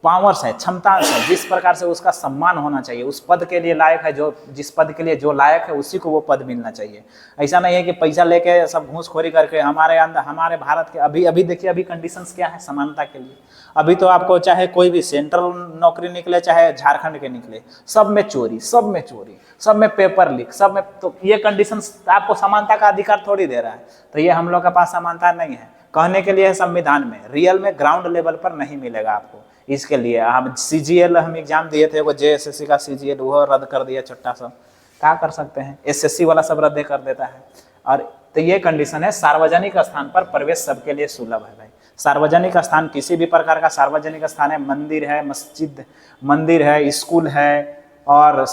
पावर्स है, क्षमता है, जिस प्रकार से उसका सम्मान होना चाहिए, उस पद के लिए लायक है, जो जिस पद के लिए जो लायक है उसी को वो पद मिलना चाहिए। ऐसा नहीं है कि पैसा लेके सब घूसखोरी करके हमारे अंदर, हमारे भारत के अभी देखिए अभी कंडीशंस क्या है समानता के लिए। अभी तो आपको चाहे कोई भी सेंट्रल नौकरी निकले चाहे झारखंड के निकले, सब में चोरी, सब में चोरी, सब में पेपर लीक, सब में, तो ये कंडीशंस आपको समानता का अधिकार थोड़ी दे रहा है। तो ये हम लोग के पास समानता नहीं है, कहने के लिए है संविधान में, रियल में ग्राउंड लेवल पर नहीं मिलेगा आपको। इसके लिए हम CGL हम एग्जाम दिए थे, वो JSSC का CGL वो रद्द कर दिया छोटा सा, क्या कर सकते हैं, SSC वाला सब रद्द कर देता है। और तो ये कंडीशन है, सार्वजनिक स्थान पर प्रवेश सबके लिए सुलभ है भाई। सार्वजनिक स्थान, किसी भी प्रकार का सार्वजनिक स्थान है, मंदिर है, मस्जिद, मंदिर है, स्कूल है और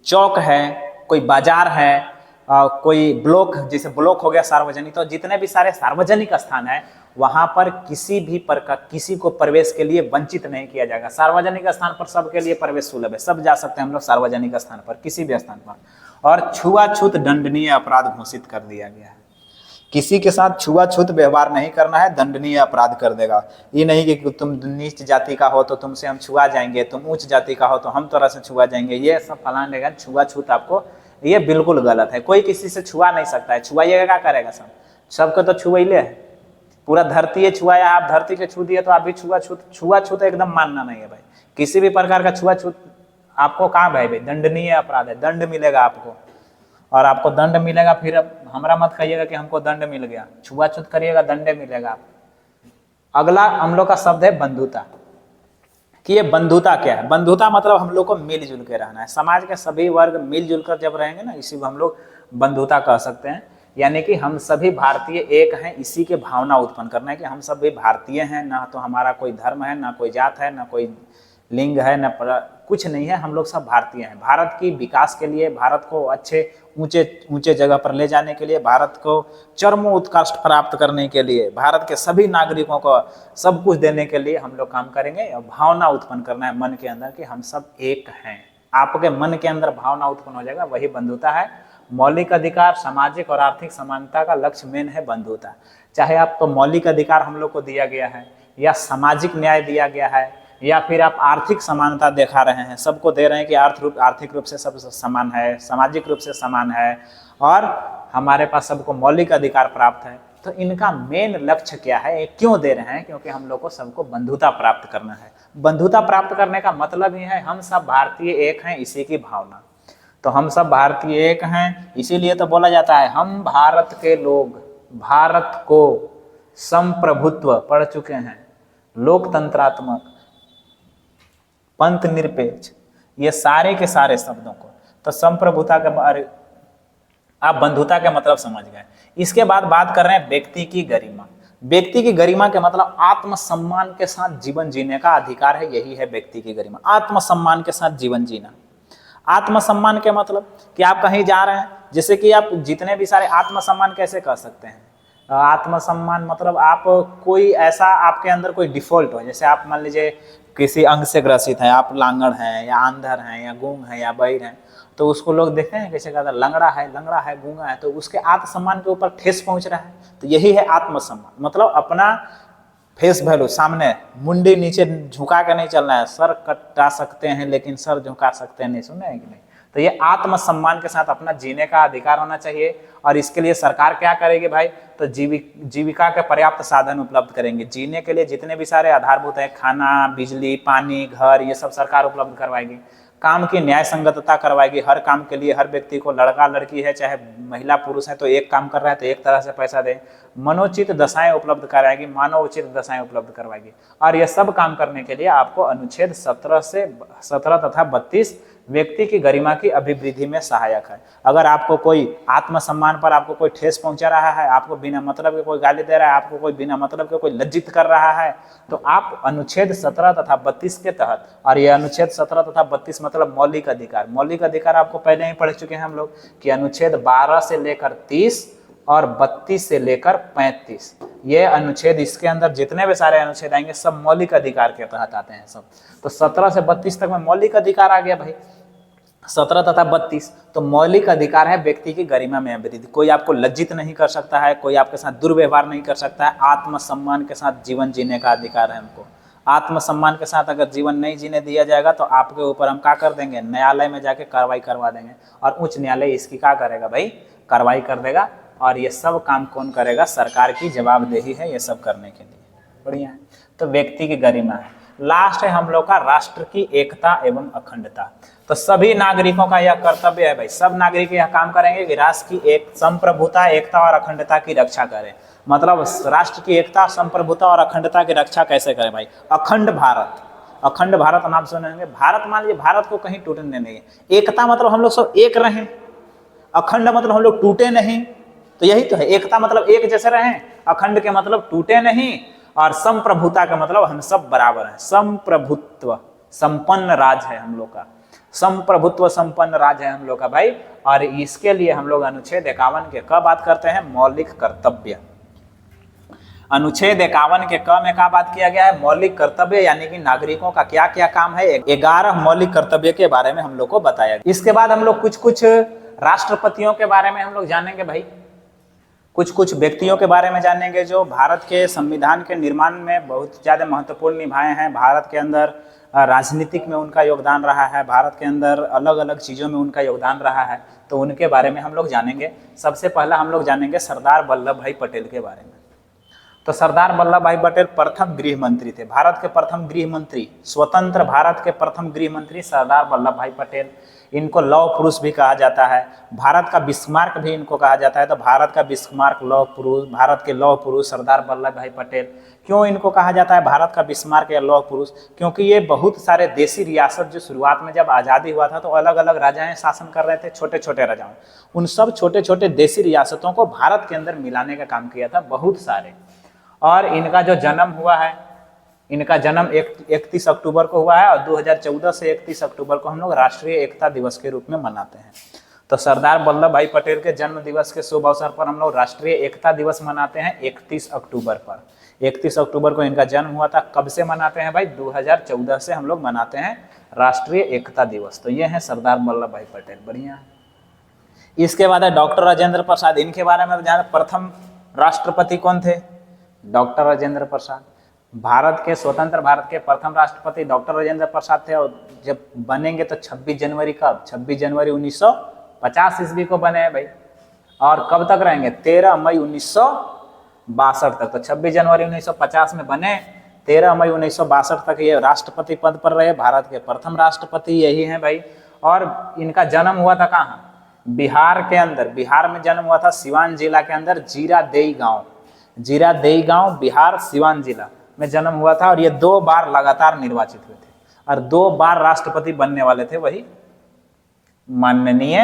चौक है, कोई बाजार है, कोई ब्लॉक, जैसे ब्लॉक हो गया सार्वजनिक, तो जितने भी सारे सार्वजनिक स्थान है वहां पर किसी भी प्रकार किसी को प्रवेश के लिए वंचित नहीं किया जाएगा। सार्वजनिक स्थान पर सबके लिए प्रवेश सुलभ है, सब जा सकते हैं हम लोग सार्वजनिक स्थान पर, किसी भी स्थान पर। और छुआछूत दंडनीय अपराध घोषित कर दिया गया है, किसी के साथ छुआछूत व्यवहार नहीं करना है, दंडनीय अपराध कर देगा। ये नहीं कि तुम नीच जाति का हो तो तुमसे हम छुआ जाएंगे, तुम उच्च जाति का हो तो हम तरह से छुआ जाएंगे, ये सब फलान देगा। छुआछूत आपको, ये बिल्कुल गलत है, कोई किसी से छुआ नहीं सकता है। छुआइएगा क्या करेगा, सबको तो छुआइले है, पूरा धरती छुआया, आप धरती के छू दिए तो आप भी छुआछूत एकदम मानना नहीं है भाई। किसी भी प्रकार का छुआछूत आपको कहाँ भाई, दंडनीय अपराध है, दंड मिलेगा आपको, और आपको दंड मिलेगा। फिर अब हमरा मत कहिएगा कि हमको दंड मिल गया, छुआछूत करिएगा दंड मिलेगा आपको। अगला हम लोग का शब्द है बंधुता, कि ये बंधुता क्या है। बंधुता मतलब हम लोग को मिलजुल के रहना है, समाज के सभी वर्ग मिलजुल कर जब रहेंगे ना, इसी को हम लोग बंधुता कह सकते हैं। यानी कि हम सभी भारतीय एक हैं, इसी के भावना उत्पन्न करना है कि हम सभी भारतीय हैं, ना तो हमारा कोई धर्म है, ना कोई जात है, ना कोई लिंग है, ना कुछ नहीं है, हम लोग सब भारतीय हैं। भारत की विकास के लिए, भारत को अच्छे ऊंचे जगह पर ले जाने के लिए, भारत को चरमोत्कर्ष प्राप्त करने के लिए, भारत के सभी नागरिकों को सब कुछ देने के लिए हम लोग काम करेंगे। और भावना उत्पन्न करना है मन के अंदर कि हम सब एक हैं। आपके मन के अंदर भावना उत्पन्न हो जाएगा, वही बंधुता है। मौलिक अधिकार, सामाजिक और आर्थिक समानता का लक्ष्य मेन है बंधुता। चाहे आप तो मौलिक अधिकार हम लोग को दिया गया है, या सामाजिक न्याय दिया गया है, या फिर आप आर्थिक समानता दिखा रहे हैं, सबको दे रहे हैं कि आर्थिक रूप से सब समान है, सामाजिक रूप से समान है, और हमारे पास सबको मौलिक अधिकार प्राप्त है। तो इनका मेन लक्ष्य क्या है, क्यों दे रहे हैं? क्योंकि हम लोग को सबको बंधुता प्राप्त करना है। बंधुता प्राप्त करने का मतलब ही है हम सब भारतीय एक हैं, इसी की भावना। तो हम सब भारतीय एक हैं, इसीलिए तो बोला जाता है हम भारत के लोग भारत को संप्रभुत्व पढ़ चुके हैं, लोकतंत्रात्मक, पंथ निरपेक्ष, ये सारे के सारे शब्दों को। तो संप्रभुता के बारे, आप बंधुता के मतलब समझ गए। इसके बाद बात कर रहे हैं व्यक्ति की गरिमा। व्यक्ति की गरिमा के मतलब आत्मसम्मान के साथ जीवन जीने का अधिकार है, यही है व्यक्ति की गरिमा। आत्मसम्मान के साथ जीवन जीना। आत्मसम्मान के मतलब कि आप कहीं जा रहे हैं, जैसे कि आप जितने भी सारे आत्मसम्मान कैसे कर सकते हैं? आत्मसम्मान मतलब आप कोई ऐसा आपके अंदर कोई डिफॉल्ट हो, जैसे आप मान लीजिए किसी अंग से ग्रसित है, आप लांगड़ हैं या अंधर हैं या गूंग हैं या बहिर हैं, तो उसको लोग देखते हैं कैसे कहता है लंगड़ा है गूंगा है, तो उसके आत्मसम्मान के ऊपर ठेस पहुंच रहा है। तो यही है आत्मसम्मान, मतलब अपना फेस वैल्यू सामने, मुंडी नीचे झुका के नहीं चलना है। सर कटा सकते हैं लेकिन सर झुका सकते हैं नहीं, सुने हैं कि नहीं? तो ये आत्मसम्मान के साथ अपना जीने का अधिकार होना चाहिए। और इसके लिए सरकार क्या करेगी भाई? तो जीविका के पर्याप्त साधन उपलब्ध करेंगे। जीने के लिए जितने भी सारे आधारभूत है, खाना, बिजली, पानी, घर, ये सब सरकार उपलब्ध करवाएगी। काम की न्याय संगतता करवाएगी। हर काम के लिए हर व्यक्ति को, लड़का लड़की है चाहे महिला पुरुष है, तो एक काम कर रहा है तो एक तरह से पैसा दे। मनोचित दशाएं उपलब्ध कराएगी, मानव उचित दशाएं उपलब्ध करवाएगी। और यह सब काम करने के लिए आपको अनुच्छेद 17 तथा 32 व्यक्ति की गरिमा की अभिवृद्धि में सहायक है। अगर आपको कोई आत्मसम्मान पर आपको कोई ठेस पहुंचा रहा है, आपको बिना मतलब के कोई गाली दे रहा है, आपको कोई बिना मतलब के कोई लज्जित कर रहा है, तो आप अनुच्छेद 17 तथा 32 के तहत, और ये अनुच्छेद 17 तथा 32 मतलब मौलिक अधिकार। मौलिक अधिकार आपको पहले ही पढ़ चुके हैं हम लोग कि अनुच्छेद 12 से लेकर 30 और 32 से लेकर 35, ये अनुच्छेद, इसके अंदर जितने भी सारे अनुच्छेद आएंगे सब मौलिक अधिकार के तहत आते हैं सब। तो 17 से 32 तक में मौलिक अधिकार आ गया भाई। 17 तथा 32 तो मौलिक अधिकार है व्यक्ति की गरिमा में वृद्धि। कोई आपको लज्जित नहीं कर सकता है, कोई आपके साथ दुर्व्यवहार नहीं कर सकता है। आत्मसम्मान के साथ जीवन जीने का अधिकार है हमको। आत्मसम्मान के साथ अगर जीवन नहीं जीने दिया जाएगा तो आपके ऊपर हम क्या कर देंगे, न्यायालय में जाके कार्रवाई करवा देंगे, और उच्च न्यायालय इसकी क्या करेगा भाई, कार्रवाई कर देगा। और ये सब काम कौन करेगा, सरकार की जवाबदेही है ये सब करने के लिए। बढ़िया है। तो व्यक्ति की गरिमा है। लास्ट है हम लोग का राष्ट्र की एकता एवं अखंडता। तो सभी नागरिकों का यह कर्तव्य है भाई, सब नागरिक यह काम करेंगे कि राष्ट्र की एक संप्रभुता, एकता और अखंडता की रक्षा करें। मतलब राष्ट्र की एकता, संप्रभुता और अखंडता की रक्षा कैसे करें भाई, अखंड भारत। अखंड भारत नाम सुने होंगे। भारत मान लीजिए, भारत को कहीं टूटने नहीं है। एकता मतलब हम लोग सब एक रहें, अखंड मतलब हम लोग टूटे नहीं। तो यही तो है, एकता मतलब एक जैसे रहें, अखंड के मतलब टूटे नहीं, और संप्रभुता का मतलब हम सब बराबर हैं। संप्रभुत्व संपन्न राज है हम लोग का, संप्रभुत्व संपन्न राज है हम लोग का भाई। और इसके लिए हम लोग अनुच्छेद 51 के क बात करते हैं, मौलिक कर्तव्य। अनुच्छेद 51 के क में क्या बात किया गया है, मौलिक कर्तव्य, यानी कि नागरिकों का क्या क्या काम है। 11 मौलिक कर्तव्य के बारे में हम लोग को बताया गया। इसके बाद हम लोग कुछ राष्ट्रपतियों के बारे में हम लोग जानेंगे भाई, कुछ व्यक्तियों के बारे में जानेंगे जो भारत के संविधान के निर्माण में बहुत ज़्यादा महत्वपूर्ण निभाए हैं। भारत के अंदर राजनीतिक में उनका योगदान रहा है, भारत के अंदर अलग अलग चीज़ों में उनका योगदान रहा है, तो उनके बारे में हम लोग जानेंगे। सबसे पहला हम लोग जानेंगे सरदार वल्लभ भाई पटेल के बारे में। तो सरदार वल्लभ भाई पटेल प्रथम गृह मंत्री थे, भारत के प्रथम गृह मंत्री, स्वतंत्र भारत के प्रथम गृह मंत्री सरदार वल्लभ भाई पटेल। इनको लौह पुरुष भी कहा जाता है, भारत का बिस्मार्क भी इनको कहा जाता है। तो भारत का बिस्मार्क, लौह पुरुष, भारत के लौह पुरुष सरदार वल्लभ भाई पटेल। क्यों इनको कहा जाता है भारत का बिस्मार्क या लौह पुरुष, क्योंकि ये बहुत सारे देशी रियासत जो शुरुआत में जब आज़ादी हुआ था तो अलग अलग राजाएं शासन कर रहे थे, छोटे छोटे राजाओं, उन सब छोटे छोटे देशी रियासतों को भारत के अंदर मिलाने का काम किया था बहुत सारे। और इनका जो जन्म हुआ है, इनका जन्म 31 अक्टूबर को हुआ है, और 2014 से 31 अक्टूबर को हम लोग राष्ट्रीय एकता दिवस के रूप में मनाते हैं। तो सरदार वल्लभ भाई पटेल के जन्म दिवस के शुभ अवसर पर हम लोग राष्ट्रीय एकता दिवस मनाते हैं 31 अक्टूबर पर। 31 अक्टूबर को इनका जन्म हुआ था। कब से मनाते हैं भाई, 2014 से हम लोग मनाते हैं राष्ट्रीय एकता दिवस। तो ये हैं सरदार वल्लभ भाई पटेल। बढ़िया है। इसके बाद है डॉक्टर राजेंद्र प्रसाद। इनके बारे में जाना, प्रथम राष्ट्रपति कौन थे, डॉक्टर राजेंद्र प्रसाद। भारत के, स्वतंत्र भारत के प्रथम राष्ट्रपति डॉक्टर राजेंद्र प्रसाद थे। और जब बनेंगे तो 26 जनवरी कब, 26 जनवरी 1950 ईस्वी को बने हैं भाई। और कब तक रहेंगे, 13 मई 1962 तक। तो 26 जनवरी 1950 में बने, 13 मई 1962 तक ये राष्ट्रपति पद पर रहे। भारत के प्रथम राष्ट्रपति यही हैं भाई। और इनका जन्म हुआ था कहाँ, बिहार के अंदर, बिहार में जन्म हुआ था, सिवान जिला के अंदर जीरादेई गाँव, जीरादेई गांव, बिहार, सिवान जिला में जन्म हुआ था। और ये 2 बार लगातार निर्वाचित हुए थे, और 2 बार राष्ट्रपति बनने वाले थे वही माननीय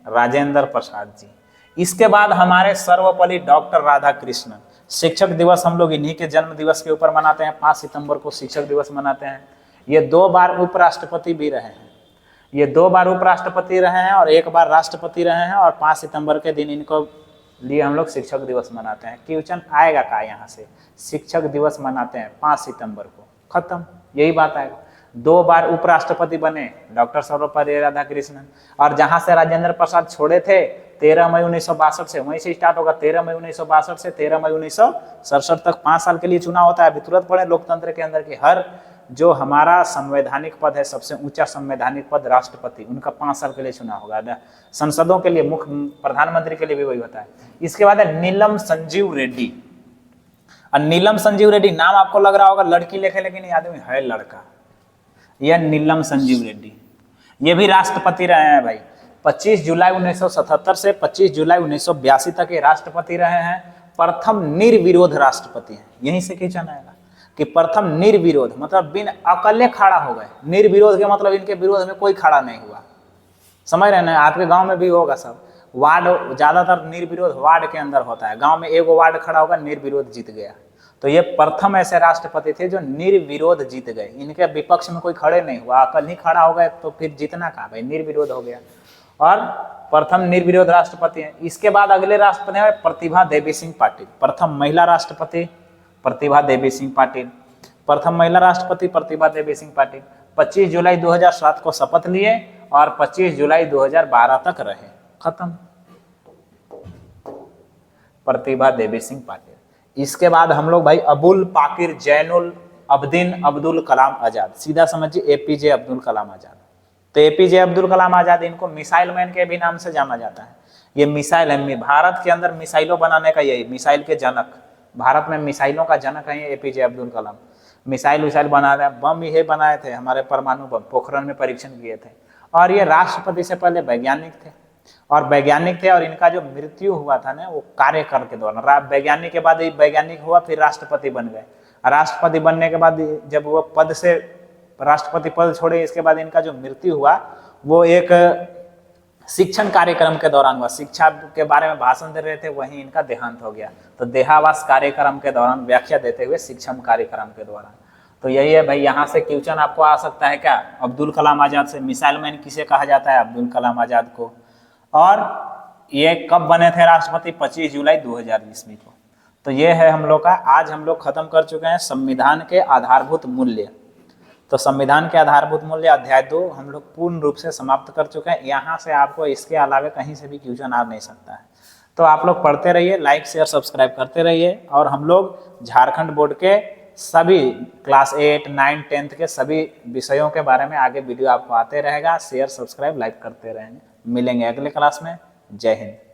राजेंद्र प्रसाद जी। इसके बाद हमारे सर्वपल्ली डॉक्टर राधाकृष्णन। शिक्षक दिवस हम लोग इन्हीं के जन्म दिवस के ऊपर मनाते हैं, 5 सितंबर को शिक्षक दिवस मनाते हैं। ये 2 बार उपराष्ट्रपति भी रहे हैं, ये 2 बार उपराष्ट्रपति रहे हैं और 1 बार राष्ट्रपति रहे हैं। और 5 सितंबर के दिन इनको लिए हम लोग शिक्षक दिवस मनाते हैं। क्वेश्चन आएगा का यहाँ से, शिक्षक दिवस मनाते हैं 5 सितंबर को, खत्म, यही बात आएगा। 2 बार उपराष्ट्रपति बने डॉक्टर सर्वपल्ली राधाकृष्णन। और जहाँ से राजेंद्र प्रसाद छोड़े थे 13 मई 1962 से, वहीं से स्टार्ट होगा। 13 मई 1962 से 13 मई 1967 तक 5 साल के लिए चुनाव होता है। अभी तुरंत पढ़े लोकतंत्र के अंदर कि हर जो हमारा संवैधानिक पद है, सबसे ऊंचा संवैधानिक पद राष्ट्रपति, उनका 5 साल के लिए चुनाव होगा। संसदों के लिए, मुख्य प्रधानमंत्री के लिए भी वही होता है। इसके बाद है नीलम संजीव रेड्डी। और नीलम संजीव रेड्डी नाम आपको लग रहा होगा लड़की लेखे, लेकिन ये आदमी है लड़का। यह नीलम संजीव रेड्डी, ये भी राष्ट्रपति रहे हैं भाई। 25 जुलाई 1977 से 25 जुलाई 1982 तक ये राष्ट्रपति रहे हैं। प्रथम निर्विरोध राष्ट्रपति हैं। यहीं से क्वेश्चन आएगा कि प्रथम निर्विरोध मतलब बिन अकेले खड़ा हो गए। निर्विरोध के मतलब इनके विरोध में कोई खड़ा नहीं हुआ। समझ रहे हैं? आपके गांव में भी होगा सब, वार्ड ज्यादातर निर्विरोध वार्ड के अंदर होता है। गांव में एगो वार्ड खड़ा होगा, निर्विरोध जीत गया। तो ये प्रथम ऐसे राष्ट्रपति थे जो निर्विरोध जीत गए। इनके विपक्ष में कोई खड़े नहीं हुआ, अकल ही खड़ा हो गए तो फिर जीतना कहाँ भाई, निर्विरोध हो गया। और प्रथम निर्विरोध राष्ट्रपति हैं। इसके बाद अगले राष्ट्रपति हैं प्रतिभा देवी सिंह पाटिल। प्रथम महिला राष्ट्रपति प्रतिभा देवी सिंह पाटिल। प्रथम महिला राष्ट्रपति प्रतिभा देवी सिंह पाटिल 25 जुलाई 2007 को शपथ लिए और 25 जुलाई 2012 तक रहे। खत्म, प्रतिभा देवी सिंह पाटिल। इसके बाद हम लोग भाई अबुल पाकिर जैनुल अब्दीन अब्दुल कलाम आजाद, सीधा समझिए एपीजे अब्दुल कलाम आजाद। तो एपीजे अब्दुल कलाम आजाद, इनको मिसाइल मैन के भी नाम से जाना जाता है। ये मिसाइल है, भारत के अंदर मिसाइलों बनाने का, यही मिसाइल के जनक, भारत में मिसाइलों का जनक है एपीजे अब्दुल कलाम। मिसाइल विसाइल बना रहे, बम ये बनाए थे, हमारे परमाणु बम पोखरण में परीक्षण किए थे। और ये राष्ट्रपति से पहले वैज्ञानिक थे और इनका जो मृत्यु हुआ था ना वो कार्यकाल के दौरान। वैज्ञानिक के बाद वैज्ञानिक हुआ, फिर राष्ट्रपति बन गए। राष्ट्रपति बनने के बाद जब वो पद से राष्ट्रपति पद छोड़े, इसके बाद इनका जो मृत्यु हुआ वो एक शिक्षण कार्यक्रम के दौरान हुआ। शिक्षा के बारे में भाषण दे रहे थे, वहीं इनका देहांत हो गया। तो देहावास कार्यक्रम के दौरान व्याख्या देते हुए शिक्षण कार्यक्रम के दौरान। तो यही है भाई, यहाँ से क्वेश्चन आपको आ सकता है क्या, अब्दुल कलाम आजाद से मिसाइल मैन किसे कहा जाता है, अब्दुल कलाम आजाद को। और ये कब बने थे राष्ट्रपति, 25 जुलाई 2000 ईस्वी को। तो ये है हम लोग का, आज हम लोग खत्म कर चुके हैं संविधान के आधारभूत मूल्य। तो संविधान के आधारभूत मूल्य अध्याय 2 हम लोग पूर्ण रूप से समाप्त कर चुके हैं। यहाँ से आपको इसके अलावे कहीं से भी क्वेश्चन आ नहीं सकता है। तो आप लोग पढ़ते रहिए, लाइक शेयर सब्सक्राइब करते रहिए। और हम लोग झारखंड बोर्ड के सभी क्लास 8, 9, 10 के सभी विषयों के बारे में आगे वीडियो आपको आते रहेगा। शेयर सब्सक्राइब लाइक करते रहेंगे। मिलेंगे अगले क्लास में। जय हिंद।